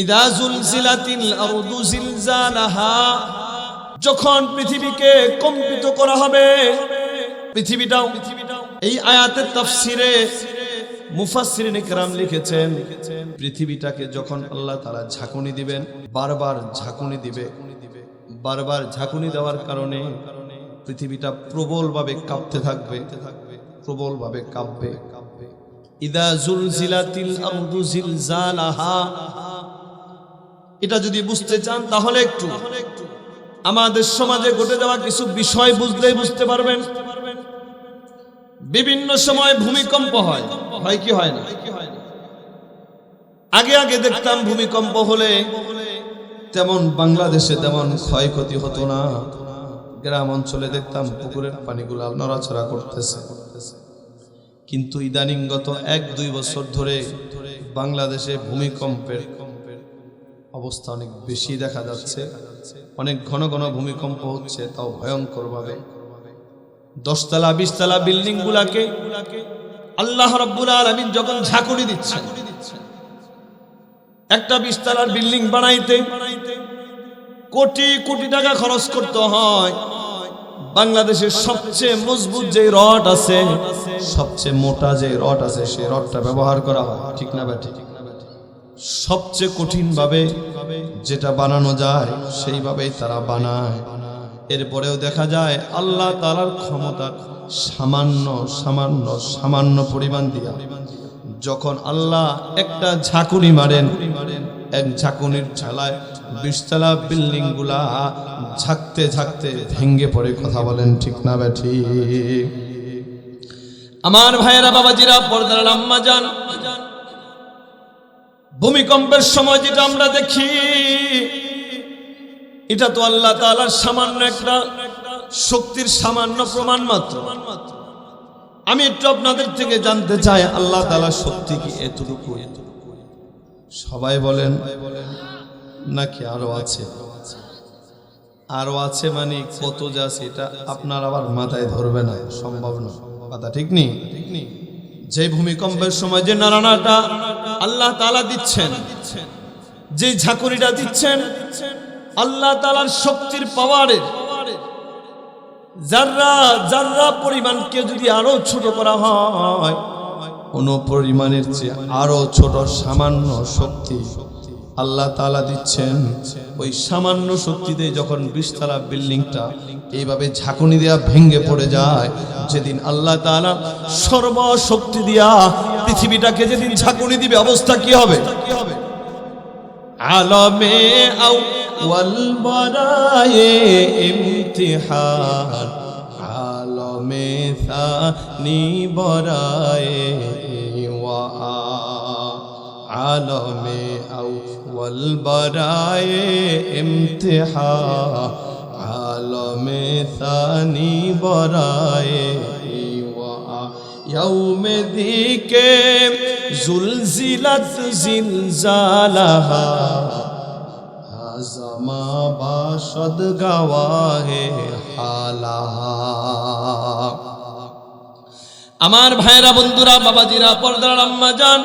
ইদা জুলজিলাতিল আরদু জিলজালাহা, যখন পৃথিবীকে কম্পিত করা হবে। পৃথিবীটাও, এই আয়াতের তাফসিরে মুফাসসিরিনে কেরাম লিখেছেন, পৃথিবীটাকে যখন আল্লাহ তাআলা ঝাঁকুনি দিবেন, বারবার ঝাঁকুনি দিবে, বারবার ঝাঁকুনি দেওয়ার কারণে পৃথিবীটা প্রবলভাবে কাঁপতে থাকবে, প্রবলভাবে কাঁপবে। ইদা জুলজিলাতিল আরদু জিলজালাহা, এটা যদি বুঝতে চান তাহলে একটু আমাদের সমাজে ঘটে যাওয়া কিছু বিষয় বুঝলেই বুঝতে পারবেন। বিভিন্ন সময় ভূমিকম্প হয়, হয় কি হয় না? আগে আগে দেখতাম ভূমিকম্প হলে তেমন বাংলাদেশে তেমন ক্ষয়ক্ষতি হতো না। গ্রাম অঞ্চলে দেখতাম পুকুরের পানিগুলো নড়াচড়া করতেছে। কিন্তু ইদানিং গত 1-2 বছর ধরে বাংলাদেশে ভূমিকম্পের অবস্থা অনেক বেশি দেখা যাচ্ছে। অনেক ঘন ঘন ভূমিকম্প হচ্ছে, তাও ভয়ঙ্কর ভাবে। 10 তলা 20 তলা বিল্ডিং গুলাকে আল্লাহ রাব্বুল আলামিন যখন ঝাঁকুনি দিচ্ছেন, একটা 20 তলার বিল্ডিং বানাইতে কোটি কোটি টাকা খরচ করতে হয়। বাংলাদেশের সবচেয়ে মজবুত যে রড আছে, সবচেয়ে মোটা যে রড আছে, সেই রডটা ব্যবহার করা হয়, ঠিক না ভাই? ঠিক। সবচেয়ে কঠিন ভাবে যেটা বানানো যায় সেইভাবেই তারা বানায়। এরপরেও দেখা যায় আল্লাহ তাআলার ক্ষমতা সামান্য সামান্য সামান্য পরিমাণ দিয়া যখন আল্লাহ একটা ঝাঁকুনি মারেন, এক ঝাঁকুনির ঝালায় 20 তলা বিল্ডিং গুলা ঝাঁকতে ঝাঁকতে ভেঙ্গে পড়ে। কথা বলেন ঠিক না ভাই? ঠিক। আমার ভাইয়েরা, বাবাজিরা, পর্দার আম্মা জান, ভূমিকম্পের সময় যেটা আমরা দেখি, এটা তো আল্লাহ তাআলার সামান্য একটা শক্তির সামান্য প্রমাণ মাত্র। আমি একটু আপনাদের থেকে জানতে চাই, আল্লাহ তাআলার শক্তি কি এতটুকু? সবাই বলেন নাকি আরো আছে? আরো আছে মানে কত যে আছে এটা আপনার আবার মাথায় ধরবে না, সম্ভব না। কথা ঠিক নেই? যে ভূমিকম্পের সময় যে নাড়ানাটা আল্লাহ তাআলা দিচ্ছেন, যে ঝাঁকুনিটা দিচ্ছেন, আল্লাহ তাআলার শক্তির পাওয়ারের যাররা যাররা পরিমাণকে যদি আরো ছোট করা হয়, কোন পরিমাণের চেয়ে আরো ছোট সামান্য শক্তি আল্লাহ তাআলা দিচ্ছেন। ওই সামান্য শক্তিতে যখন 20 তলা বিল্ডিংটা এইভাবে ঝাঁকুনি দেয়া ভেঙে পড়ে যায়, যেদিন আল্লাহ তাআলা সর্বশক্তি দিয়া পৃথিবীটাকে যেদিন ঝাঁকুনি দিবে, অবস্থা কি হবে? আলমে আউয়াল বারায়ে ইমতিহান, আলমে সানি বারায়ে ওয়া আলমে আউয়াল বারায়ে ইমতিহান, আলমে সানি বারায়ে ওয়া ইয়াউমে দিকে জুলজিলাত জিলজালাহা, হাজামা বাশদ গাওয়াহে হালাহা। আমার ভাইরা, বন্ধুরা, বাবাজিরা, পর্দার আম্মা জান,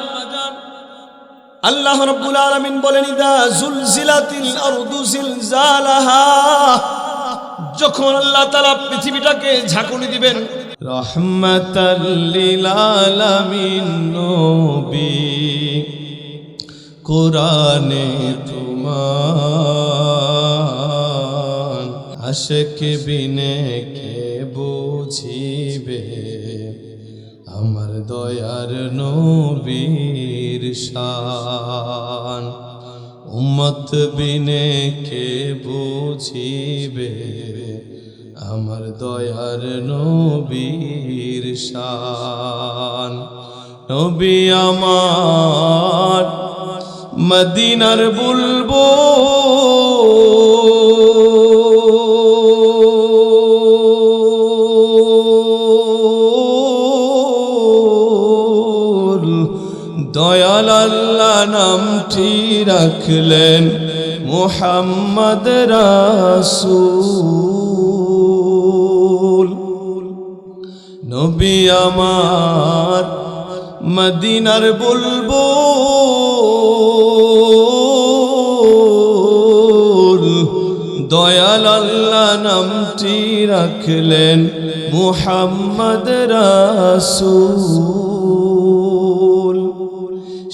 আল্লাহ রাব্বুল আলামিন বলেন, ইদা জুলজিলাতিল আরদু জিলজালাহা, যখন আল্লাহ তাআলা পৃথিবীটাকে ঝাঁকুনি দিবেন। রহমাতাল লিল আলামিন নবী, কোরআনে তোমার আশিক বিনে কে বুঝিবে, আমার দয়ার নবীর শান, উম্মত বিনে কে বুঝিবে, আমার দয়ার নবীর শান। নবী আমার মদিনার বুলবুল, দয়াল আল্লাহ নামটি রাখলেন মুহাম্মদ রাসূল। নবী আমার মদিনার বুলবুল, দয়াল আল্লাহ নামটি রাখলেন মুহাম্মদ রাসূল।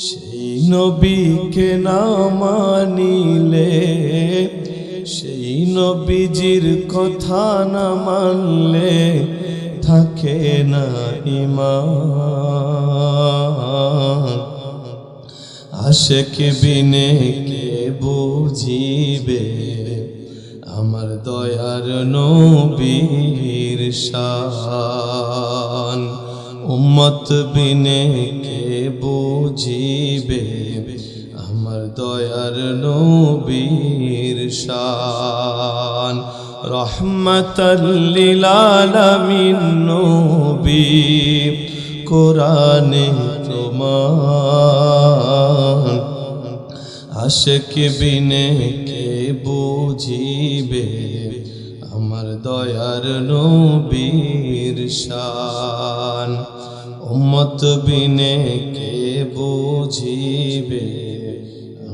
সেই নবীকে না মানিলে, সেই নবীজির কথা না মানলে থাকে না ঈমান। আশিক বিনে কে বুঝিবে আমার দয়ার নবীর শান। উম্মত বিনে কে বুঝিবে আমার দয়ার নবীর শান। রহমাতাল লিল আলামিন নবী কোরআনে তোমার। আশিক বিনে কে বুঝিবে আমার দয়ার নবীর শান। উম্মত বিনে কে বুঝিবে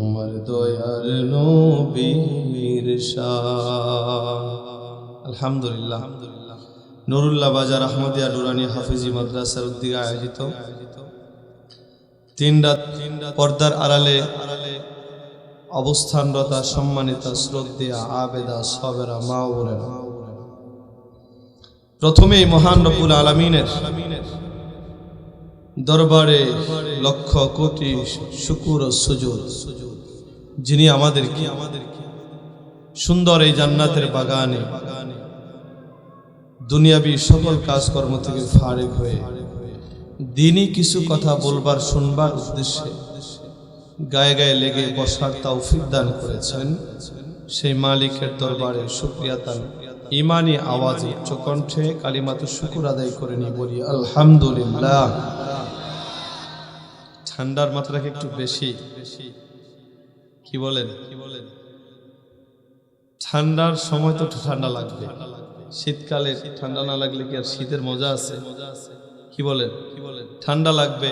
আমার দয়ার নবীর শান। আলহামদুলিল্লাহ, নুরুল্লাহ বাজার আহমদিয়া নুরানি হাফিজি মাদ্রাসার উদ্যোগে আয়োজিত 3 রাত পর্দার আড়ালে অবস্থানরতা সম্মানিত শ্রদ্ধেয়া আবেদা সবেরা মা ও বোনেরা, প্রথমেই মহান রব্বুল আলামিনের দরবারে লক্ষ কোটি শুকর ও সুজুদ, যিনি আমাদেরকে সুন্দর এই জান্নাতের বাগানে দুনিয়াবী সকল কাজকর্ম থেকে ফারিগ হয়ে দিনই কিছু কথা বলবার শুনবার উদ্দেশ্যে গায়ে গায়ে লেগে বসার তৌফিক দান করেছেন। সেই মালিকের দরবারে শুকরিয়া তান ইমানি আওয়াজে উচ্চকণ্ঠে কালিমাতু শুকুর আদায় করে নি বলি আলহামদুলিল্লাহ। ঠান্ডার মাত্রাকে একটু বেশি, কি বলেন? ঠান্ডার সময় তো ঠান্ডা লাগবে, শীতকালে ঠান্ডা না লাগলে কি আর শীতের মজা আছে? কি বলেন? ঠান্ডা লাগবে,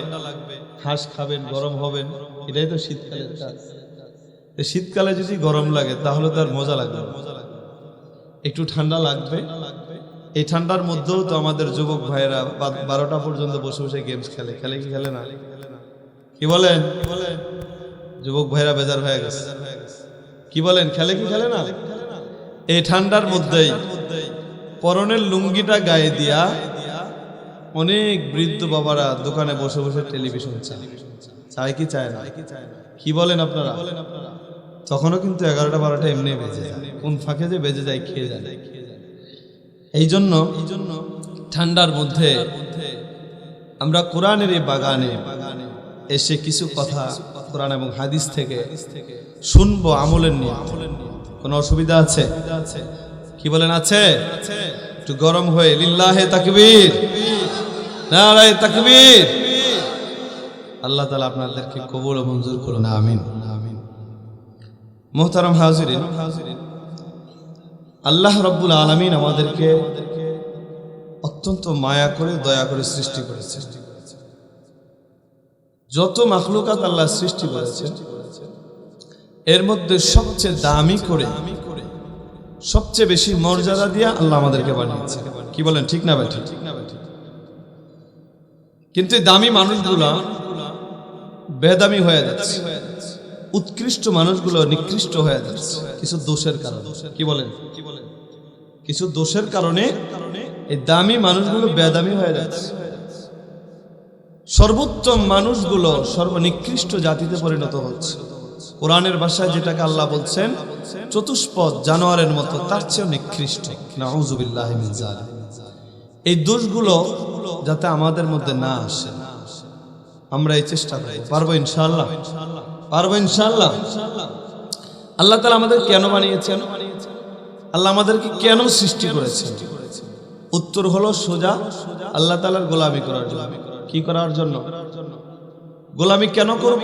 হাঁস খাবেন, গরম হবেন, এটাই তো শীতকালের কাজ। শীতকালে যদি গরম লাগে তাহলে তার মজা লাগবে, একটু ঠান্ডা লাগবে। এই ঠান্ডার মধ্যেও তো আমাদের যুবক ভাইয়েরা 12টা পর্যন্ত বসে বসে গেমস খেলে, খেলে কি খেলে না? কি বলেন? যুবক ভাইয়েরা বেজার হয়ে গেছে, কি বলেন? খেলে কি খেলে না? এই ঠান্ডার মধ্যেই পরনের লুঙ্গিটা গায়ে দিয়া অনেক বৃদ্ধ বাবারা দোকানে বসে বসে টেলিভিশন চায় কি চায় না? কি বলেন আপনারা? তখনও কিন্তু 11টা 12টা এমনি বেজে যায়, কোন ফাঁকে যে বেজে যায় খেয়ে যায়। এই জন্য ঠান্ডার মধ্যে আমরা কোরআনের এই বাগানে এসে কিছু কথা কোরআন এবং হাদিস থেকে শুনবো আমলের নিয়ে। কোনো অসুবিধা আছে? কি বলেন? আছে? একটু গরম হয়ে লিল্লাহে তাকবীর, নারায়ে তাকবীর। আল্লাহ তাআলা আপনাদেরকে কবুল ও মঞ্জুর করুন, আমিন। মুহতারাম হাজিরিন, আল্লাহ রাব্বুল আলামিন আমাদেরকে অত্যন্ত মায়া করে দয়া করে সৃষ্টি করেছেন। যত মাখলুকাত আল্লাহ সৃষ্টি করেছেন এর মধ্যে সবচেয়ে দামি করে, সবচেয়ে বেশি মর্যাদা দিয়ে আল্লাহ আমাদেরকে বানিয়েছে। কি বলেন? ঠিক না ভাই? ঠিক। কিন্তু দামি মানুষগুলো বেদামি হয়ে যাচ্ছে, উৎকৃষ্ট মানুষগুলো নিকৃষ্ট হয়ে যাচ্ছে কিছু দোষের কারণে। কি বলেন? কিছু দোষের কারণে এই দামি মানুষগুলো বেদামি হয়ে যাচ্ছে। সর্বোত্তম মানুষগুলো সর্বনিকৃষ্ট জাতিতে পরিণত হচ্ছে। কোরআনের ভাষায় যেটাকে আল্লাহ বলছেন চতুষ্পদ জানোয়ারের মতো, তার চেয়েও নিকৃষ্ট। নাউযুবিল্লাহি মিন যালিক। এই দোষগুলো যাতে আমাদের মধ্যে না আসে, আমরা এই চেষ্টা করি। পারবো ইনশাআল্লাহ? পারবো ইনশাআল্লাহ। আল্লাহ তাআলা আমাদের কেন বানিয়েছেন? আল্লাহ আমাদেরকে কেন সৃষ্টি করেছেন? উত্তর হলো সোজা, আল্লাহ তাআলার গোলামি করার জন্য। কি করার জন্য? গোলামি কেন করব?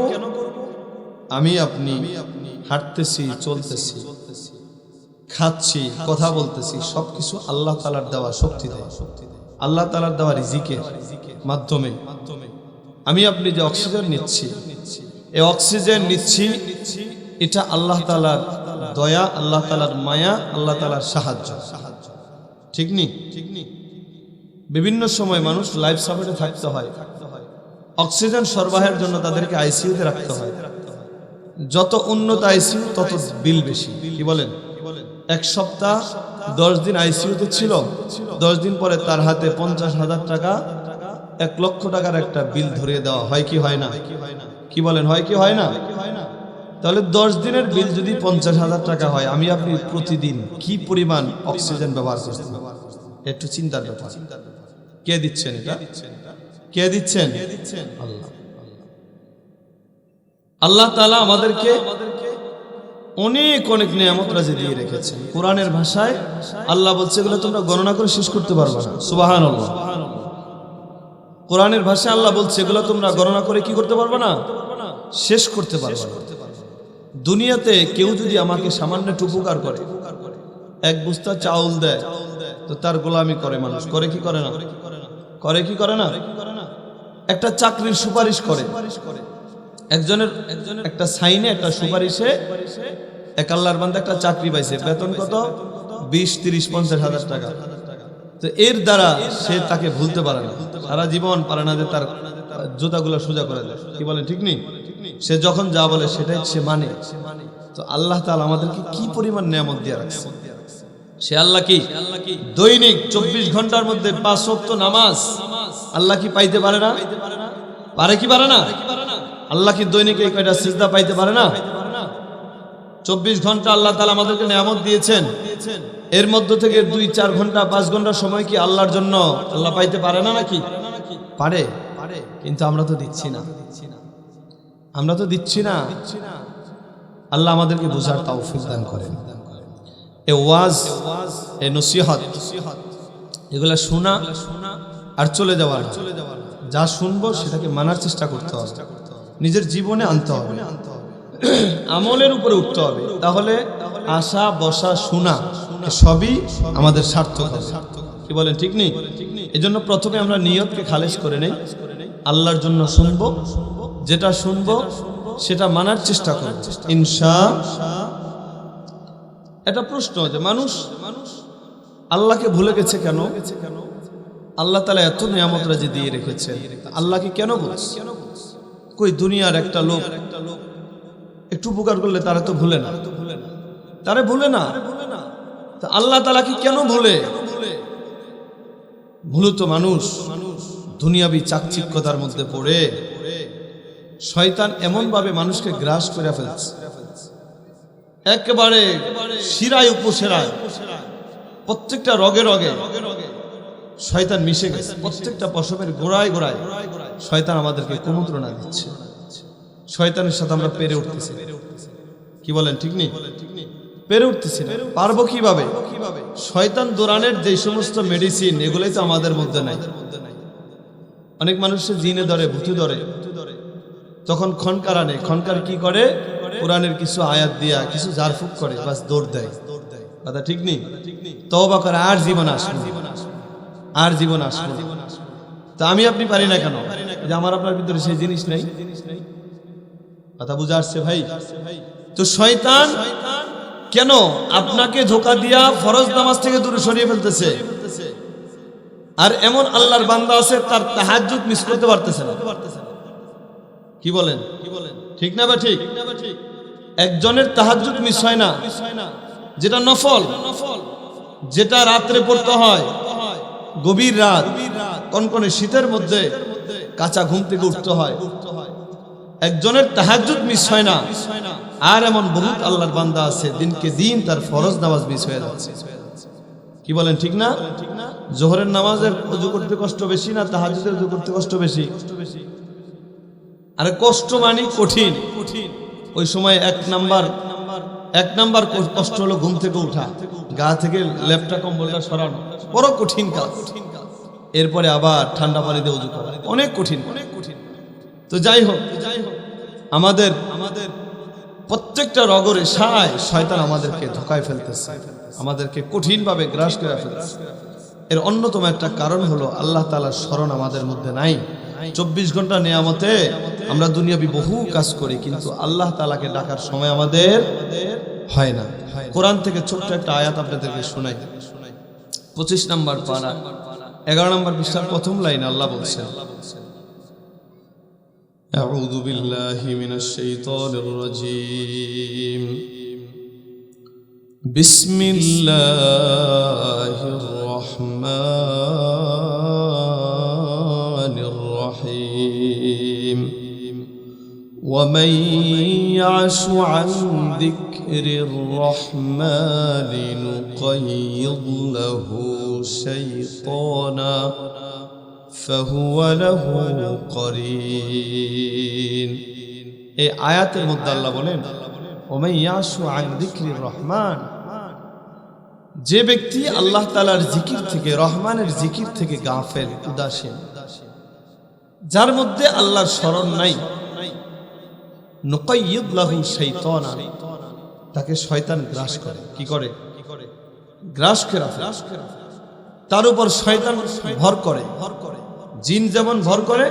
আমি আপনি হাঁটতেছি, চলতেছি, খাচ্ছি, কথা বলতেছি, সবকিছু আল্লাহ তাআলার দেওয়া শক্তি দেয়, আল্লাহ তাআলার দেওয়া রিজিকের মাধ্যমে। আমি আপনি যে অক্সিজেন নিচ্ছি, এই অক্সিজেন নিচ্ছি, এটা আল্লাহ তাআলার দয়া, আল্লাহ তাআলার মায়া, আল্লাহ তাআলার সাহায্য। ঠিক নি? বিভিন্ন সময় মানুষ লাইফ সাপোর্টে থাকতে হয়, অক্সিজেন সরবরাহের জন্য তাদেরকে আইসিইউতে রাখতে হয়। যত উন্নত আইসিইউ তত বিল বেশি। কি বলেন? এক সপ্তাহ 10 দিন আইসিইউতে ছিল, 10 দিন পরে তার হাতে 50,000 টাকা, 1 লক্ষ টাকার একটা বিল ধরিয়ে দেওয়া হয় কি হয় না? কি বলেন, হয় কি হয় না? তাহলে 10 দিনের বিল যদি 50,000 টাকা হয়, আমি আপনি প্রতিদিন কি পরিমাণ অক্সিজেন ব্যবহার করছেন একটু চিন্তার ব্যাপার। কে দিচ্ছেন এটা? কে দিচ্ছেন? আল্লাহ। আল্লাহ তাআলা আমাদেরকে অনেক অনেক নিয়ামত রাজি দিয়ে রেখেছেন। কোরআনের ভাষায় আল্লাহ বলছে এগুলো তোমরা গণনা করে শেষ করতে পারবে না। সুবহানাল্লাহ। কোরআনের ভাষায় আল্লাহ বলছে এগুলো তোমরা গণনা করে কি করতে পারবে না? শেষ করতে পারবে না। দুনিয়াতে কেউ যদি আমাকে সামান্য একটু উপকার করে, 1 বস্তা চাউল দেয়, তো তার গোলামি করে মানুষ। করে কি করে না? করে কি করে না? একটা চাকরির সুপারিশ করে, একজনের একটা সাইনে একটা সুপারিশে এক আল্লাহর বান্দা একটা চাকরি পাইছে, বেতন কত? 20, 30, 50,000 টাকা। তো এর দ্বারা সে তাকে ভুলতে পারে না, সারা জীবন পারে না যে তার জুতাগুলো সোজা করে দেয়। কি বলেন, ঠিক নেই? সে যখন যা বলে সেটাই সে মানে। তো আল্লাহ তাআলা আমাদেরকে কি পরিমাণ নিয়ামত দিয়ে রাখছে। সে আল্লাহ কি দৈনিক 24 ঘন্টার মধ্যে 5 ওয়াক্ত নামাজ আল্লাহ কি পাইতে পারে না? পারে কি পারে না? আল্লাহ কি দৈনিক এই কয়টা সিজদা পাইতে পারে না? 24 ঘন্টা আল্লাহ তাআলা আমাদেরকে নিয়ামত দিয়েছেন। এর মধ্য থেকে 2-4 ঘন্টা 5 ঘন্টা সময় কি আল্লাহর জন্য আল্লাহ পাইতে পারে না নাকি? পারে, কিন্তু আমরা তো দিচ্ছি না। আমরা তো দিচ্ছি না। আল্লাহ আমাদেরকে বুঝার তৌফিক দান করেন। এ ওয়াজ, এ নসিহত, এগুলা শোনা আর চলে যাওয়া, যা শুনবো সেটাকে মানার চেষ্টা করতে হবে, নিজের জীবনে আনতে হবে, আমলের উপরে উঠতে হবে। তাহলে আসা বসা শোনা সবই আমাদের সার্থক হবে। কি বলেন, ঠিক নেই? এজন্য প্রথমে আমরা নিয়তকে খালেস করে নেই, আল্লাহর জন্য শুনবো, যেটা শুনবো সেটা মানার চেষ্টা করব ইনশাআল্লাহ। এটা প্রশ্ন যে মানুষ আল্লাহকে ভুলে গেছে কেন? আল্লাহ তাআলা এত নিয়ামত রাজি দিয়ে রেখেছে, আল্লাহকে কেন বলছে? কই দুনিয়ার একটা লোক একটু উপকার করলে তারা তো ভুলে না, তারা ভুলে না। তা আল্লাহ তাআলা কি কেন ভুলে? মূলত মানুষ দুনিয়াবি চাকচিক্যতার মধ্যে পড়ে শয়তান এমন ভাবে মানুষকে গ্রাস করে ফেলছে, একেবারে শিরায় উপশিরায় প্রত্যেকটা রগে রগে শয়তান মিশে গেছে। প্রত্যেকটা পশমের গোড়ায় গোড়ায় শয়তান আমাদেরকে কুমন্ত্রণা দিচ্ছে। শয়তানের সাথে আমরা পেরে উঠতেছি। কি বলেন, ঠিক নেই? পেরে উঠতেছি না। পারবো কিভাবে? শয়তান দৌড়ানের যে সমস্ত মেডিসিন, এগুলোই তো আমাদের মধ্যে নাই। অনেক মানুষের জিনে ধরে, ভূতে ধরে, তখন খনকার আনে। খনকার কি করে? কোরআনের কিছু আয়াত দিয়া কিছু ঝাড়ফুঁক করে, বাস দৌড় দেয়। কথা ঠিক নেই? তওবা করে আর জীবন আসবে, আর জীবন আসবে। তা আমি আপনি পারি না কেন? যে আমার আপনার ভিতরে সেই জিনিস নাই। কথা বুঝা আসছে ভাই? তো শয়তান কেন আপনাকে ধোঁকা দিয়া ফরজ নামাজ থেকে দূরে সরিয়ে ফেলতেছে? আর এমন আল্লাহর বান্দা আছে তার তাহাজ্জুদ মিস করতে পারতেছে না। কি বলেন, ঠিক না বা ঠিক? একজনের তাহাজ্জুদ মিস হয় না, যেটা নফল, যেটা রাত্রে পড়তে হয়, গভীর রাত, কনকনে শীতের মধ্যে কাঁচা ঘুম থেকে উঠতে হয়। একজনের তাহাজ্জুদ মিস হয় না। আর এমন বহুত আল্লাহর বান্দা আছে দিনকে দিন তার ফরজ নামাজ মিস হয়ে যাচ্ছে। কি বলেন, ঠিক না? জোহরের নামাজের ওযু করতে কষ্ট বেশি না তাহাজ্জুদের ওযু করতে কষ্ট বেশি? আরে কষ্ট মানে কঠিন। ওই সময় এক নাম্বার কষ্ট হলো ঘুম থেকে উঠা, গা থেকে লেপটা কম্বলটা সরানো, বড় কঠিন কাজ। এরপরে আবার ঠান্ডা পানি দিয়ে ওযু করা, অনেক কঠিন। তো যাই হোক, আমাদের প্রত্যেকটা রগরে শয়তান আমাদেরকে ধোঁকায় ফেলতেছে, আমাদেরকে কঠিন ভাবে গ্রাস করে ফেলতেছে। এর অন্যতম একটা কারণ হলো আল্লাহ তাআলার স্মরণ আমাদের মধ্যে নাই। 24 ঘন্টা নিয়ামতে আমরা দুনিয়াবি বহু কাজ করি, কিন্তু আল্লাহ তাআলাকে ডাকার সময় আমাদের হয় না। কোরআন থেকে ছোট্ট একটা আয়াত আপনাদেরকে শোনাই। 25 নম্বর পারা 11 নম্বর পৃষ্ঠার প্রথম লাইন আল্লাহ বলছেন, আউযু বিল্লাহি মিনাশ শাইতানির রাজীম, বিসমিল্লাহির রহমানির রহিম, ومن يعش عن ذكر الرحمن نقيض له شيطانا فهو له قرين। এই আয়াতের মধ্যে আল্লাহ বলেন, ومن يعش عن ذكر الرحمن, যে ব্যক্তি আল্লাহ তাআলার জিকির থেকে, রহমানের জিকির থেকে গাফেল, উদাসীন, যার মধ্যে আল্লাহর স্মরণ নাই, নুকাইয়িদ লাহু শাইতানা, তাকে শয়তান গ্রাস করে। কি করে? গ্রাস করে, তার উপর শয়তান ভর করে। জিন যেমন ভর করে,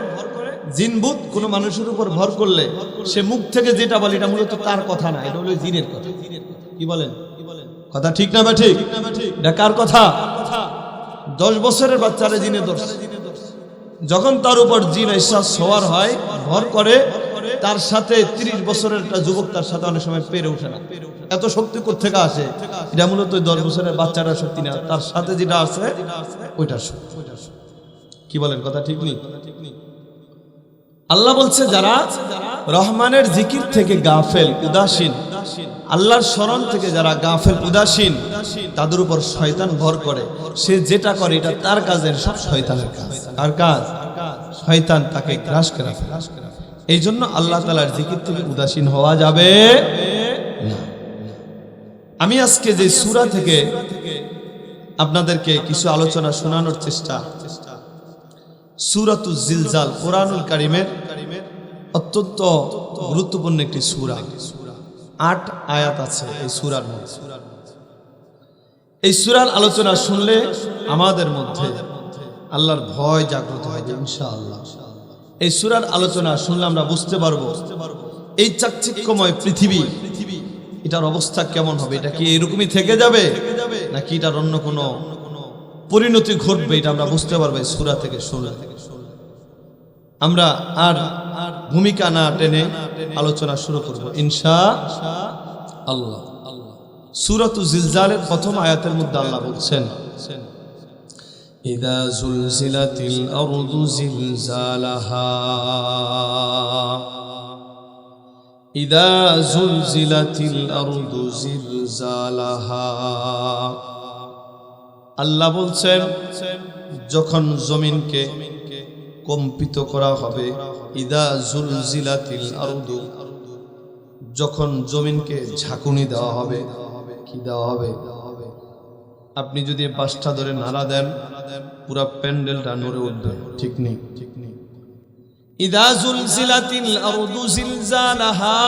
জিন ভূত কোন মানুষের উপর ভর করলে সে মুখ থেকে যেটা বলে এটা মূলত তার কথা না, এটা হলো জিনের কথা। কি বলেন? কথা ঠিক না? ঠিক। এটা কার কথা? 10 বছরের বাচ্চারা জিনে ধরছে। যখন তার উপর জিন এসে সওয়ার হয়, ভর করে, তার সাথে 30 বছরের একটা যুবক তার সাথে অনেক সময় পেরে ওঠে না। এত শক্তি কোত্থেকে আসে? এটা মূলত 10 বছরের বাচ্চারা শক্তি না, তার সাথে যেটা আছে ওইটার শক্তি। কি বলেন? কথা ঠিক নেই? আল্লাহ বলছে যারা রহমানের জিকির থেকে গাফেল, উদাসীন, আল্লাহর স্মরণ থেকে যারা গাফেল, উদাসীন, তাদের উপর শয়তান ভর করে। সে যেটা করে এটা তার কাজের সব শয়তানের কাজ। আর কাজ শয়তান তাকে গ্রাস করে। এই জন্য আল্লাহ তাআলার জিকির থেকে উদাসীন হওয়া যাবে না। আমি আজকে যে সূরা থেকে আপনাদেরকে কিছু আলোচনা শোনানোর চেষ্টা, সূরাতুজ জিলজাল, কোরআনুল কারীমের অত্যন্ত গুরুত্বপূর্ণ একটি সূরা। 8 আয়াত আছে এই সূরার মধ্যে। এই সূরার আলোচনা শুনলে আমাদের মধ্যে আল্লাহর ভয় জাগ্রত হবে ইনশাআল্লাহ। এই সূরার আলোচনা শুনলে আমরা বুঝতে পারবো এই চাকচিক্যময় পৃথিবী, এটার অবস্থা কেমন হবে। এটা কি এরকমই থেকে যাবে নাকি এটার অন্য কোনো পরিণতি ঘটবে, এটা আমরা বুঝতে পারবো এই সূরা থেকে শুনলে। আমরা আর ভূমিকা না টেনে আলোচনা শুরু করব ইনশাআল্লাহ। সূরাতুজ জিলজালের প্রথম আয়াতের মধ্যে আল্লাহ বলছেন, ইযা যুলজিলাতিল আরদু জিলজালাহা, ইযা যুলজিলাতিল আরদু জিলজালাহা। আল্লাহ বলছেন যখন জমিনকে কম্পিত করা হবে, ইযা যুলজিলাতিল আরদু, যখন জমিনকে ঝাঁকুনি দেওয়া হবে। কি দেওয়া হবে? আপনি যদি 5টা ধরে নাড়া দেন পুরা প্যান্ডেলটা নড়ে উঠবে। ঠিক নেই? ইযা যুলজিলাতিল আরদু জিলজালাহা,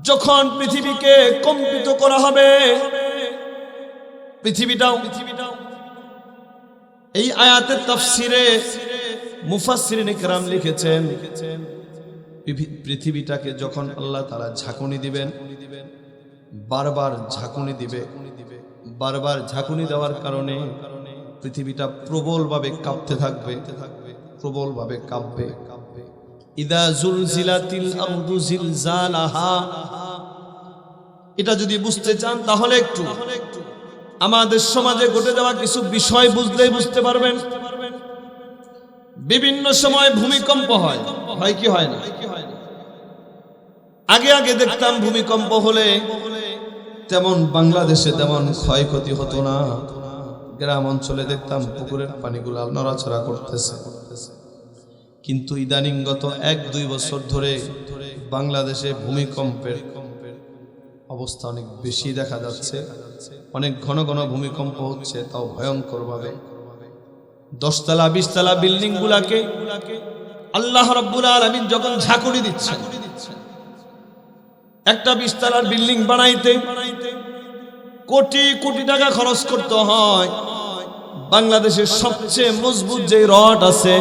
যখন পৃথিবীকে কম্পিত করা হবে, পৃথিবীটাও। এই আয়াতের তাফসিরে মুফাসসিরিনে কেরাম লিখেছেন পৃথিবীটাকে যখন আল্লাহ তাআলা ঝাঁকুনি দিবেন, বারবার ঝাঁকুনি দিবে, বারবার ঝাঁকুনি দেওয়ার কারণে পৃথিবীটা প্রবলভাবে কাঁপতে থাকবে, প্রবলভাবে কাঁপবে। ইযা যুলজিলাতিল আরদু জিলজালাহা, এটা যদি বুঝতে চান তাহলে একটু আমাদের সমাজে ঘটে যাওয়া কিছু বিষয় বুঝলেই বুঝতে পারবেন। বিভিন্ন সময় ভূমিকম্প হয় কি হয় না? আগে দেখতাম ভূমিকম্প হলে তেমন বাংলাদেশে তেমন ক্ষয়ক্ষতি হতো না। গ্রাম অঞ্চলে দেখতাম পুকুরের পানিগুলো নড়াচড়া করতেছে। কিন্তু ইদানিং গত 1-2 বছর ধরে বাংলাদেশে ভূমিকম্পের অবস্থা অনেক বেশি দেখা যাচ্ছে। অনেক ঘন ঘন ভূমিকম্প হচ্ছে, তাও ভয়ঙ্কর ভাবে। 10 তলা 20 তলা বিল্ডিং গুলাকে আল্লাহ রাব্বুল আলামিন যখন ঝাঁকুনি দিচ্ছেন, একটা 20 তলার বিল্ডিং বানাইতে কোটি কোটি টাকা খরচ করতে হয়। বাংলাদেশের সবচেয়ে মজবুত যে রড আছে,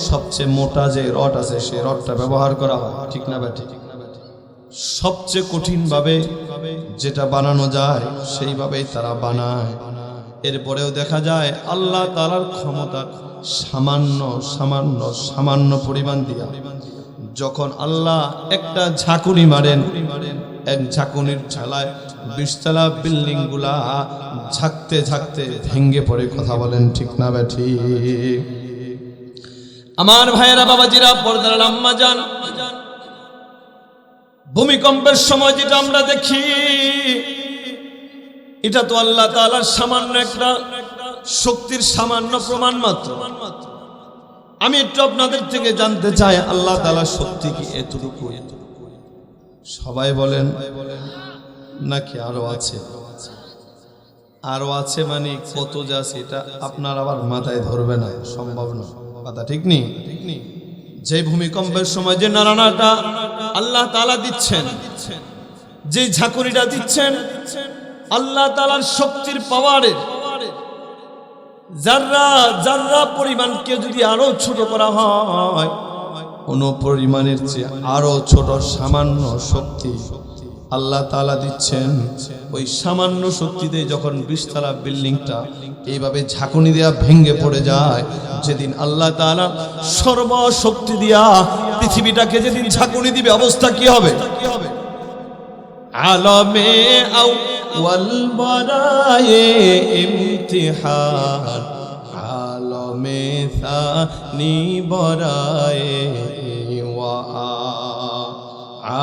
সবচেয়ে মোটা যে রড আছে, সেই রডটা ব্যবহার করা হয়। ঠিক না ভাই? ঠিক। সবচেয়ে কঠিন ভাবে যেটা বানানো যায় সেইভাবেই তারা বানায়। এরপরেও দেখা যায় আল্লাহ তাআলার ক্ষমতা সামান্য সামান্য সামান্য পরিমাণ দিয়া যখন আল্লাহ একটা ঝাঁকুনি মারেন, এক ঝাঁকুনির ঝালায় 20 তলা বিল্ডিং গুলা ঝাঁকতে ঝাঁকতে ভেঙ্গে পড়ে। কথা বলেন ঠিক না ঠিক? আমার ভাইয়েরা, বাবাজিরা, পর্দার আম্মা জান, ভূমিকম্পের সময় যেটা আমরা দেখি এটা তো আল্লাহ তাআলার সামান্য একটা শক্তির সামান্য প্রমাণ মাত্র। আমি একটু আপনাদের থেকে জানতে চাই আল্লাহ তাআলার শক্তি কি এতটুকু? সবাই বলেন নাকি আরো আছে? আরো আছে মানে কত যে আছে এটা আপনার আবার মাথায় ধরবে না, সম্ভব না। কথা ঠিক নেই? যে ভূমিকম্পের সময় যে নাড়ানাটা আল্লাহ তাআলা দিচ্ছেন, যে ঝাঁকুনিটা দিচ্ছেন, আল্লাহ তাআলার শক্তির পাওয়ারের যাররা যাররা পরিমাণকে যদি আরো ছোট করা হয়, কোন পরিমাণের চেয়ে আরো ছোট সামান্য শক্তি আল্লাহ তাআলা দিচ্ছেন। ওই সামান্য শক্তিতে যখন 20 তলা বিল্ডিংটা এইভাবে ঝাঁকুনি দেয়া ভেঙে পড়ে যায়, যেদিন আল্লাহ তাআলা সর্বশক্তি দিয়া পৃথিবীটাকে যেদিন ঝাঁকুনি দিবে, অবস্থা কি হবে? আলমে আউয়াল বারায়ে ইমতিহান, আলমে সানি বারায়ে ওয়া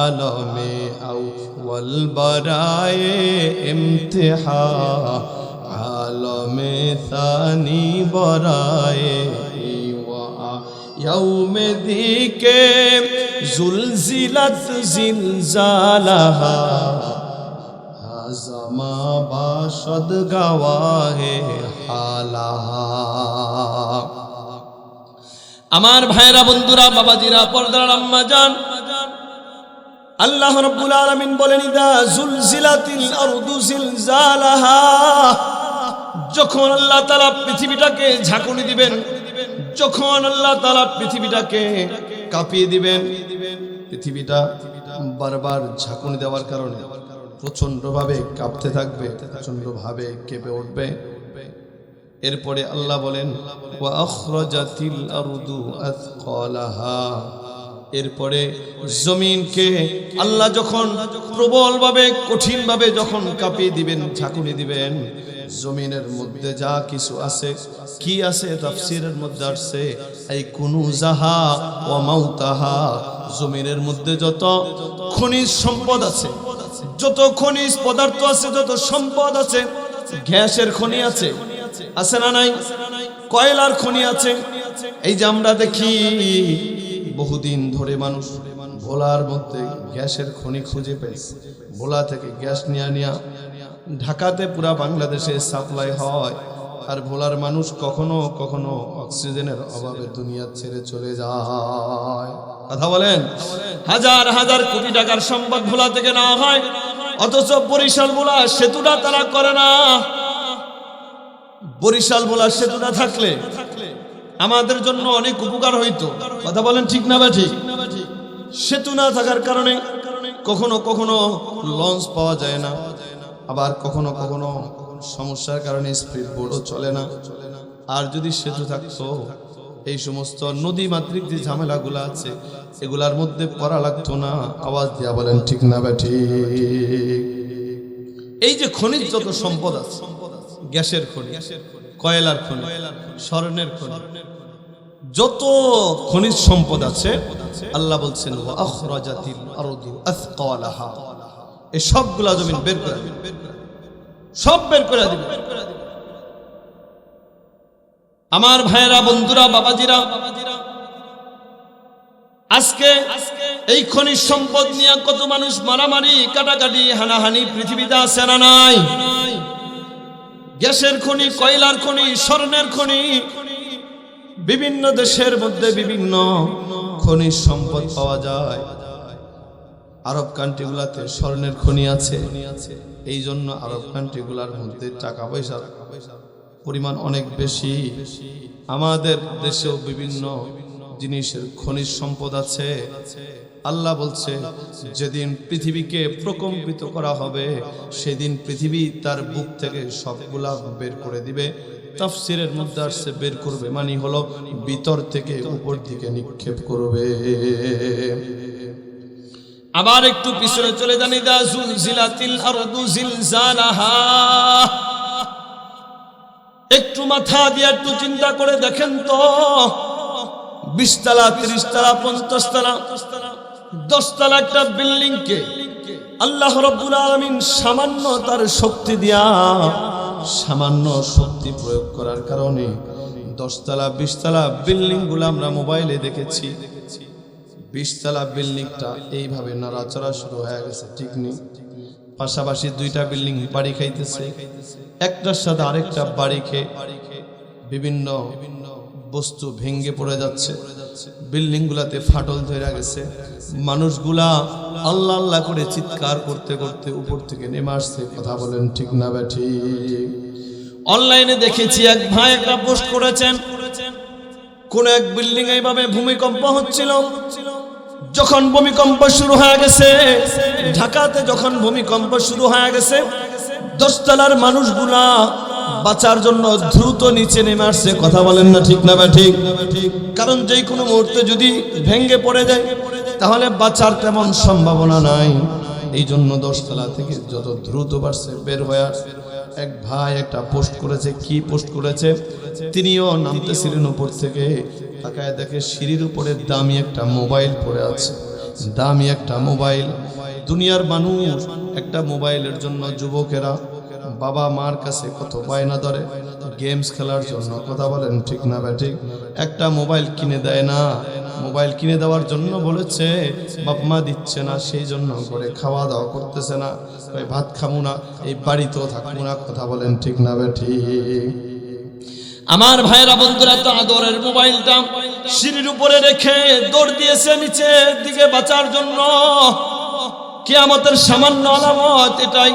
আলমে আউয়াল বারায়ে ইমতিহান, আলমে সানি বারায়ে ওয়া ইয়াউমে দিকে জুলজিলাত জিলজালাহা, হাজামা বাশদ গাওয়াহে হালাহা। আমার ভাইরা, বন্ধুরা, বাবাজিরা, পর্দার আম্মা জান, আল্লাহ রাব্বুল আলামিন বলেন ইদা জুলজিলাতিল আরদু জিলজালাহা, যখন আল্লাহ তাআলা পৃথিবীটাকে ঝাঁকুনি দিবেন, যখন আল্লাহ তাআলা পৃথিবীটাকে কাঁপিয়ে দিবেন, পৃথিবীটা বারবার ঝাঁকুনি দেওয়ার কারণে প্রচন্ড ভাবে কাঁপতে থাকবে, প্রচন্ড ভাবে কেঁপে উঠবে। এরপরে আল্লাহ বলেন ওয়া আখরাজাতিল আরদু আথকালাহা, এরপরে জমিনকে আল্লাহ যখন প্রবল ভাবে কঠিন ভাবে যখন কাঁপিয়ে দিবেন, ঝাঁকুনি দিবেন, জমিনের মধ্যে যা কিছু আছে, কি আছে তাফসীরের মধ্যে আসছে এই কুনুজাহা ওয়া মাউতাহা, জমিনের মধ্যে যত খনিজ সম্পদ আছে, যত খনিজ পদার্থ আছে, যত সম্পদ আছে, গ্যাসের খনি আছে, আছে না নাই? কয়লার খনি আছে। এই যে আমরা দেখি বহুদিন ধরে মানুষ ভোলার মধ্যে গ্যাসের খনি খুঁজে পেয়েছে, ভোলা থেকে গ্যাস নিয়ে ঢাকাতে পুরা বাংলাদেশে সাপ্লাই হয়। আর ভোলার মানুষ কখনো কখনো অক্সিজেনের অভাবে দুনিয়া ছেড়ে চলে যায়। কথা বলেন, হাজার হাজার কোটি টাকার সম্পদ ভোলা থেকে না হয়, অথচ বরিশাল ভোলা সেতুটা তারা করে না। বরিশাল ভোলা সেতুটা থাকলে আমাদের জন্য অনেক উপকার হইতো। কথা বলেন ঠিক না বা ঠিক? সেতু না থাকার কারণে কখনো কখনো লঞ্চ পাওয়া যায় না, আবার কখনো কখনো সমস্যার কারণে স্পিড বোটও চলে না। আর যদি সেতু থাকতো, এই সমস্ত নদী মাতৃক যে ঝামেলাগুলো আছে এগুলার মধ্যে পড়া লাগতো না। আওয়াজ দিয়া বলেন ঠিক না বা ঠিক? এই যে খনিজ যত সম্পদ আছে, গ্যাসের খনি, কয়লার খনি, স্বর্ণের খনি, যত খনিজ সম্পদ আছে, আল্লাহ বলছেন ওয়া আখরাজাতিল আরদু আথকালাহা, এই সবগুলা জমিন বের করে দিবে, সব বের করে দিবে। আমার ভাইয়েরা, বন্ধুরা, বাবাজিরা, আজকে এই খনিজ সম্পদ নিয়ে কত মানুষ মারামারি, কাটাকাটি, হানাহানি পৃথিবীতে আছে না নাই? গ্যাসের খনি, কয়লার খনি, স্বর্ণের খনি, বিভিন্ন দেশের মধ্যে বিভিন্ন খনিজ সম্পদ পাওয়া যায়। আরব কান্ট্রিগুলাতে স্বর্ণের খনি আছে, এই জন্য আরব কান্ট্রিগুলার মধ্যে টাকা পয়সার পরিমাণ অনেক বেশি। আমাদের দেশেও বিভিন্ন জিনিসের খনিজ সম্পদ আছে। আল্লাহ বলছে যেদিন পৃথিবীকে প্রকম্পিত করা হবে সেদিন পৃথিবী তার বুক থেকে সবগুলা বের করে দিবে। তাফসিরের মধ্যে আসছে বের করবে মানে হলো ভিতর থেকে উপর দিকে নিক্ষেপ করবে। আবার একটু পিছনে চলে যান, ইদা জুলজিলাতিল আরদু জিলজালাহা। একটু মাথা দিয়ে একটু চিন্তা করে দেখেন তো, 20 তলা 30 তলা 50 তলা 10 তলা একটা বিল্ডিং কে আল্লাহ রাব্বুল আলামিন সামান্য তার শক্তি দিয়া, সামান্য শক্তি প্রয়োগ করার কারণে 10 তলা 20 তলা বিল্ডিং গুলো আমরা মোবাইলে দেখেছি। 20 তলা বিল্ডিংটা এইভাবে নড়াচড়া শুরু হয়ে গেছে, ঠিক নেই? পাশাপাশি 2টা বিল্ডিং বাড়ি খাইতেছে, একটার সাথে আরেকটা বাড়ি খেয়ে বিভিন্ন বস্তু ভেঙে পড়ে যাচ্ছে, বিল্ডিং গুলাতে ফাটল ধরে গেছে, মানুষগুলা আল্লাহ আল্লাহ করে চিৎকার করতে করতে উপর থেকে নেমে আসছে। কথা বলেন ঠিক না বেঠি? অনলাইনে দেখেছি এক ভাই একটা পোস্ট করেছেন, কোন এক বিল্ডিং এইভাবে ভূমিকম্প হচ্ছিল। যখন ভূমিকম্প শুরু হয়ে গেছে, ঢাকাতে যখন ভূমিকম্প শুরু হয়ে গেছে, 10 তলার মানুষগুলা বাঁচার জন্য দ্রুত নিচে নেমে আসছে। কথা বলেন না ঠিক না ঠিক? কারণ যে কোনো মুহূর্তে যদি ভেঙে পড়ে যায় তাহলে বাঁচার তেমন সম্ভাবনা নাই। এই জন্য 10 তলা থেকে যত দ্রুত পারছে বের হয়ে আসছে। এক ভাই একটা পোস্ট করেছে, কি পোস্ট করেছে? তিনিও নামতেছিলেন উপর থেকে, তাকায় দেখে সিঁড়ির উপরে দামি একটা মোবাইল পড়ে আছে, দামি একটা মোবাইল। দুনিয়ার মানুষ একটা মোবাইলের জন্য, যুবকেরা বাবা মার কাছে কত বায়না ধরে গেমস খেলার জন্য। কথা বলেন ঠিক না ঠিক? একটা মোবাইল কিনে দেয় না, মোবাইল কিনে দেওয়ার জন্য বলেছে, বাপ মা দিচ্ছে না, সেই জন্য করে খাওয়া দাওয়া করতেছে না, ভাত খাবো না, এই বাড়িতেও থাকবো না। কথা বলেন ঠিক না ঠিক? আমার ভাইরা বন্ধুরা, তো আদরের মোবাইলটা সিঁড়ির উপরে রেখে দৌড় দিয়েছে নিচের দিকে বাঁচার জন্য। কিয়ামতের সামান্য আলামত এটাই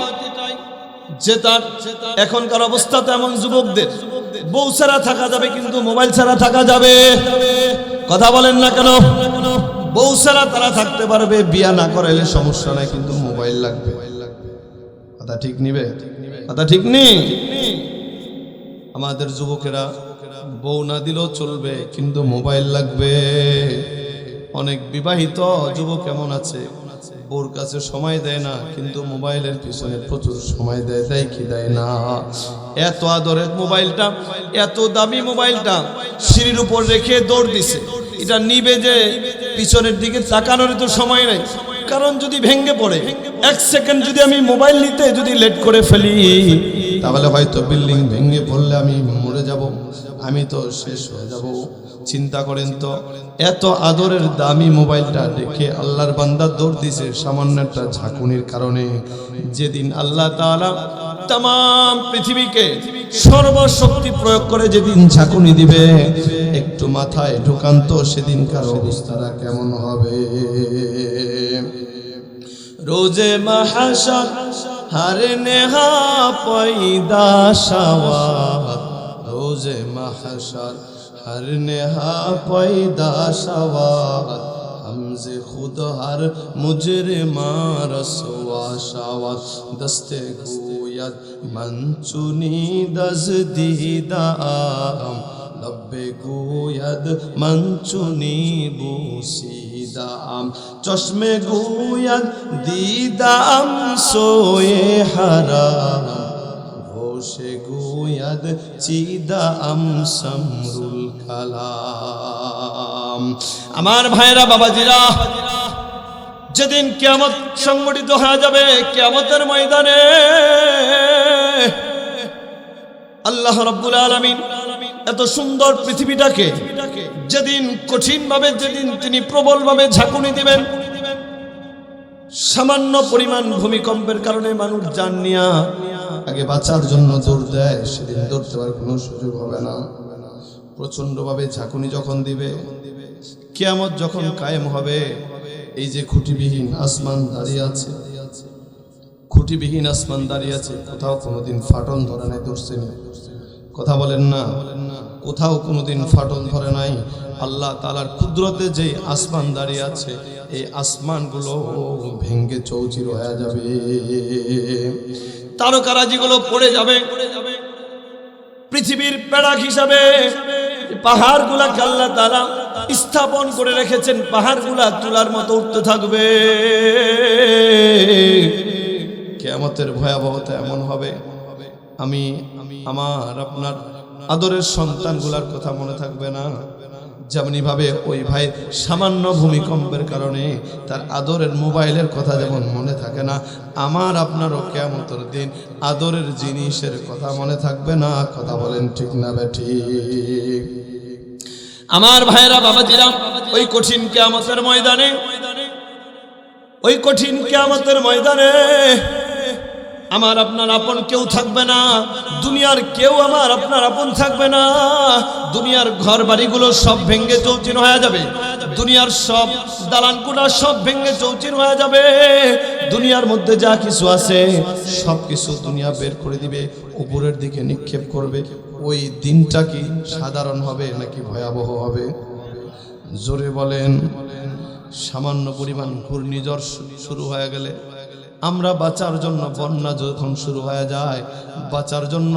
যে তার এখনকার অবস্থা তো এমন, যুবকদের বউ ছাড়া থাকা যাবে কিন্তু মোবাইল ছাড়া থাকা যাবে। কথা বলেন না কেন? বউ ছাড়া তারা থাকতে পারবে, বিয়া না করাইলে সমস্যা নাই, কিন্তু মোবাইল লাগবে। কথা ঠিক নিবে? কথা ঠিক নেই? আমাদের যুবকেরা বউ না দিলেও চলবে কিন্তু মোবাইল লাগবে। অনেক বিবাহিত যুবক এমন আছে, বউর কাছে সময় দেয় না কিন্তু মোবাইলের পিছনে প্রচুর সময় দেয়। দেয় কি দেয় না? এত আদরের মোবাইলটা, এত দামি মোবাইলটা সিঁড়ির উপর রেখে দৌড় দিছে। এটা নিবে যে পিছনের দিকে তাকানোর তো সময় নাই, কারণ যদি ভেঙে পড়ে 1 সেকেন্ড যদি আমি মোবাইল নিতে যদি লেট করে ফেলি তাহলে হয়তো বিল্ডিং ভেঙে পড়লে আমি মরে যাব, আমি তো শেষ হয়ে যাব। চিন্তা করেন তো, এত আদরের দামি মোবাইলটা রেখে আল্লাহর বান্দা দৌড় দিছে সামান্য একটা ঝাঁকুনির কারণে। যেদিন আল্লাহ তাআলা তাম পৃথিবীকে সর্বশক্তি প্রয়োগ করে যেদিন ঝাঁকুনি দিবে, একটু মাথায় ঢুকান তো সেদিনকার অবস্থাটা কেমন হবে। রোজে মাহশর हर नेहा पैदा शवाद, रोज़े महशर हर नेहा पैदा शवाद, हमसे खुद हर मुजरिमा रसवा शवाद, दस्ते गोयद मंचुनी दज़दीदाम, लब्बे गोयद मंचुनी बूसीदाम, चश्मे गोयद दीदाम सोए हराम, होशे गोयद चीदाम समरुल कलाम। আমার ভাইরা বাবাজিরা, যেদিন কিয়ামত সংগঠিত হয়ে যাবে, কিয়ামতের ময়দানে আল্লাহ রাব্বুল আলামিন এত সুন্দর পৃথিবীটাকে যেদিন কঠিন ভাবে, যেদিন তিনি প্রবল ভাবে ঝাঁকুনি দিবেন, সামান্য পরিমাণ ভূমিকম্পের কারণে মানুষ জান নিয়া আগে বাঁচার জন্য দৌড় দেয়, সেদিন দৌড়তে পারার কোনো সুযোগ হবে না। প্রচন্ড ভাবে ঝাঁকুনি যখন দিবে, কিয়ামত যখন কায়েম হবে, এই যে খুঁটিবিহীন আসমান দাঁড়িয়ে আছে, খুঁটিবিহীন আসমান দাঁড়িয়ে আছে, কোথাও কোনোদিন ফাটল ধরে নাই, ধরছে না। কথা বলেন না, কোথাও কোনোদিন ফাটল ধরে নাই। আল্লাহ তাআলার কুদরতে যে আসমান দাঁড়িয়ে আছে, এই আসমানগুলো ভেঙ্গে চৌচির হয়ে যাবে, তারকারাজিগুলো পড়ে যাবে। পৃথিবীর পেড়াক হিসাবে পাহাড়গুলাকে আল্লাহ তাআলা স্থাপন করে রেখেছেন, পাহাড়গুলা তুলার মতো উঠতে থাকবে। কিয়ামতের ভয়াবহতা এমন হবে, আমি আমার আপনার আদরের সন্তানগুলার কথা মনে থাকবে না। যেমনি ভাবে ওই ভাই সামান্য ভূমিকম্পের কারণে তার আদরের মোবাইলের কথা যেমন মনে থাকে না, আমার আপনারও কিয়ামতের দিন আদরের জিনিসের কথা মনে থাকবে না। কথা বলেন ঠিক না বেঠিক? আমার ভাইরা বাবাজিরা, ওই কঠিন কিয়ামতের ময়দানে, ওই কঠিন কিয়ামতের ময়দানে আমার আপনার আপন কেউ থাকবে না, দুনিয়ার কেউ আমার আপনার আপন থাকবে না। দুনিয়ার ঘর বাড়িগুলো সব ভেঙ্গে চৌচির হয়ে যাবে, দুনিয়ার সব দালানগুলো সব ভেঙ্গে চৌচির হয়ে যাবে। দুনিয়ার মধ্যে যা কিছু আছে সব কিছু দুনিয়া বের করে দিবে, উপরের দিকে নিক্ষেপ করবে। ওই দিনটা কি সাধারণ হবে নাকি ভয়াবহ হবে? জোরে বলেন। সামান্য পরিমাণ ঘূর্ণিঝড় শুরু হয়ে গেলে, আমরা বাঁচার জন্য, বন্যা যখন শুরু হয়ে যায়, বাঁচার জন্য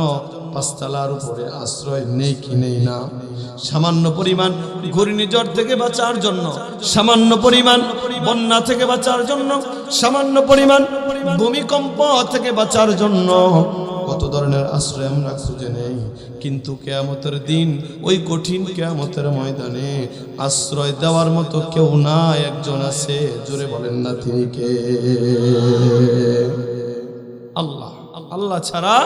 পাঁচতলার উপরে আশ্রয় নেই কি নেই না? সামান্য পরিমাণ ঘূর্ণিঝড় থেকে বাঁচার জন্য, সামান্য পরিমাণ বন্যা থেকে বাঁচার জন্য, সামান্য পরিমাণ ভূমিকম্প থেকে বাঁচার জন্য কত ধরনের আশ্রয় আমরা খুঁজে নেই। কিন্তু কিয়ামতের দিন, ওই কঠিন কিয়ামতের ময়দানে আশ্রয় দেওয়ার মতো কেউ না, একজন আছে। জোরে বলেন না তিনি কে? আল্লাহ। আল্লাহ ছাড়া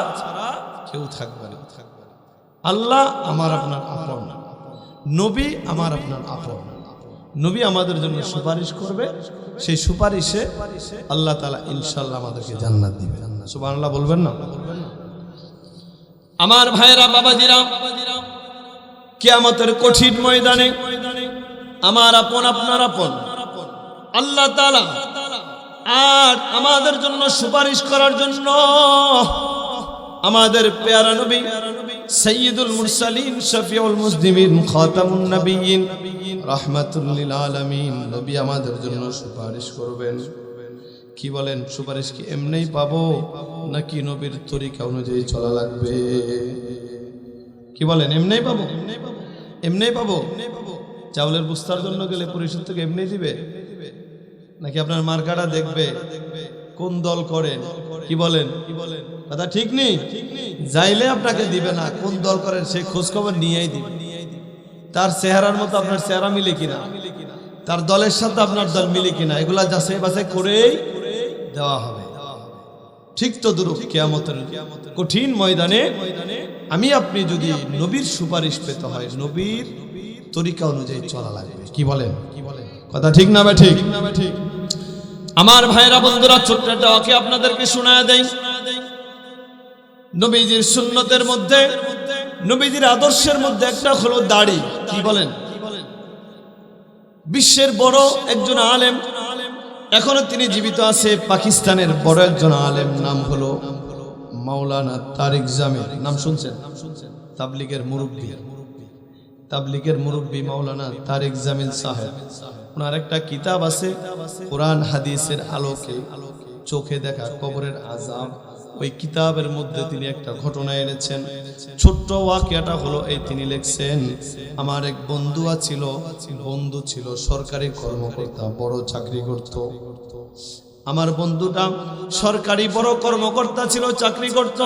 কেউ থাকবে না। আল্লাহ আমার আপনার আপন, নবী আমার আপনার আপন। নবী আমাদের জন্য সুপারিশ করবে, সেই সুপারিশে আল্লাহ তাআলা ইনশাআল্লাহ আমাদেরকে জান্নাত দিবেন। সুবহানাল্লাহ বলবেন না? আমার ভাইরা বাবাজিরা, কিয়ামতের কঠিন ময়দানে আমার আপন আপনার আপন আল্লাহ তাআলা আর আমাদের জন্য সুপারিশ করার জন্য আমাদের পেয়ারা নবী সাইয়্যিদুল মুরসালিন, শফিউল মুজনিবিন, খাতামুন নবিয়্যিন, রাহমাতুল লিল আলামিন নবী আমাদের জন্য সুপারিশ করবেন। কি বলেন? সুপারিশ কি এমনিই পাবো নাকি নবীর তরিকা অনুযায়ী চলা লাগবে? কি বলেন? এমনিই পাবো? এমনিই পাবো? চাউলের বস্তার জন্য গেলে পরিষদ থেকে এমনি দিবে নাকি আপনার মার্কাটা দেখবে কোন দল করেন? কি বলেন? কথা ঠিক নেই, যাইলে আপনাকে দিবে না, কোন দল করেন সে খোঁজ খবর নিয়েই দিবে। তার চেহারার মতো আপনার চেহারা মিলে কিনা, তার দলের সাথে আপনার দল মিলে কিনা, এগুলা যাচাই বাছাই করেই দেওয়া হবে। ঠিক তো দুরূপ কিয়ামতের কঠিন ময়দানে আমি আপনি যদি নবীর সুপারিশ পেতে হয়, নবীর তরিকা অনুযায়ী চলা লাগবে। কি বলেন? কথা ঠিক না ঠিক? আমার ভাইরা বন্ধুরা, ছোট্ট একটা ওয়াকি আপনাদেরকে শোনায় দেই। নবীজির সুন্নতের মধ্যে, নবীজির আদর্শের মধ্যে একটা হলো দাড়ি। কি বলেন? বিশ্বের বড় একজন আলেম, এখনো তিনি জীবিত আছে, পাকিস্তানের বড় একজন আলেম, নাম হলো মাওলানা তারিক জামিল। নাম শুনছেন? তাবলিগের মুরব্বী, তাবলিগের মুরব্বী মাওলানা তারিক জামিল সাহেব। ওনার একটা কিতাব আছে, কোরআন হাদিসের আলোকে চোখে দেখা কবরের আযাব। ওই কিতাবের মধ্যে তিনি একটা ঘটনা এনেছেন। ছোট্ট ওয়াকিয়াটা হলো এই, তিনি লিখছেন, আমার এক বন্ধু ছিল সরকারি কর্মকর্তা, বড় চাকরি করত। আমার বন্ধুটা সরকারি বড় কর্মকর্তা ছিল, চাকরি করত।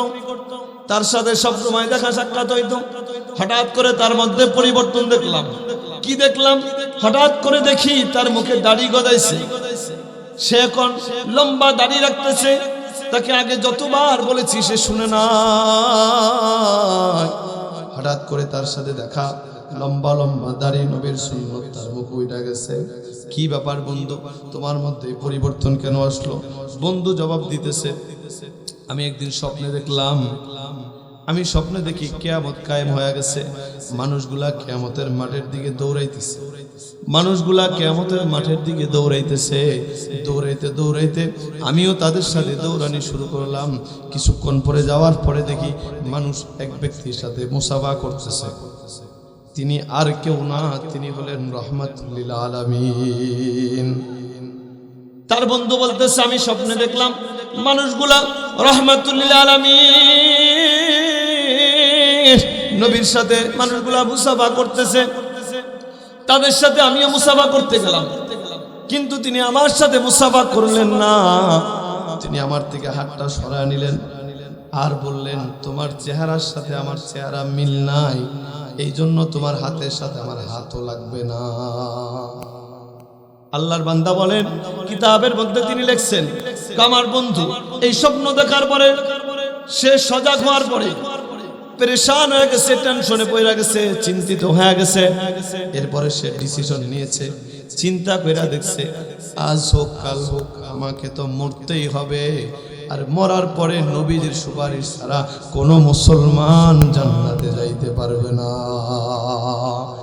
তার সাথে সবসময় দেখা সাক্ষাৎ হইতো। হঠাৎ করে তার মধ্যে পরিবর্তন দেখলাম। কি দেখলাম? হঠাৎ করে দেখি তার মুখে দাড়ি গজাইছে। সে এখন লম্বা দাড়ি রাখতেছে। তাকে আগে যতবার বলেছি সে শুনে না। হঠাৎ করে তার সাথে দেখা, লম্বা লম্বা দাড়ি, নবীর সুন্নাত, তার মুখ উইটা গেছে। কি ব্যাপার বন্ধু, তোমার মধ্যে পরিবর্তন কেন আসলো? বন্ধু জবাব দিতেছে, আমি একদিন স্বপ্নে দেখলাম, আমি স্বপ্নে দেখি কিয়ামত কায়েম হয়ে গেছে, মানুষগুলা কিয়ামতের মাঠের দিকে দৌড়াইতেছে। মানুষগুলা কিয়ামতের মাঠের দিকে দৌড়াইতেছে, দৌড়াইতে দৌড়াইতে আমিও তাদের সাথে দৌড়ানি শুরু করলাম। কিছুক্ষণ পরে যাওয়ার পরে দেখি মানুষ এক ব্যক্তির সাথে মুসাফা করতেছে। তিনি আর কেউ না, তিনি হলেন রাহমাতুল লিল আলামিন। তার বন্ধু বলতেছে, আমি স্বপ্নে দেখলাম মানুষগুলা রাহমাতুল লিল আলামিন নবীর সাথে মানুষগুলা মুসাফা করতেছে, তাদের সাথে আমিও মুসাফা করতে গেলাম, কিন্তু তিনি আমার সাথে মুসাফা করলেন না। তিনি আমার থেকে হাতটা সরায় নিলেন আর বললেন, তোমার চেহারার সাথে আমার চেহারা মিল নাই, এই জন্য তোমার হাতের সাথে আমার হাতও লাগবে না। আল্লাহর বান্দা বলেন, কিতাবের মধ্যে তিনি লিখছেন, আমার বন্ধু এই স্বপ্ন দেখার পরে, সে সজাগ হওয়ার পরে পেরেশান হয়ে গেছে, টেনশনে পড়ে গেছে, চিন্তিত হয়ে গেছে। এরপরে সে ডিসিশন নিয়েছে, চিন্তা করে দেখছে, আজ হোক কাল হোক আমাকে তো মরতেই হবে, আর মরার পরে নবীজির সুপারিশ ছাড়া কোনো মুসলমান জান্নাতে যাইতে পারবে না।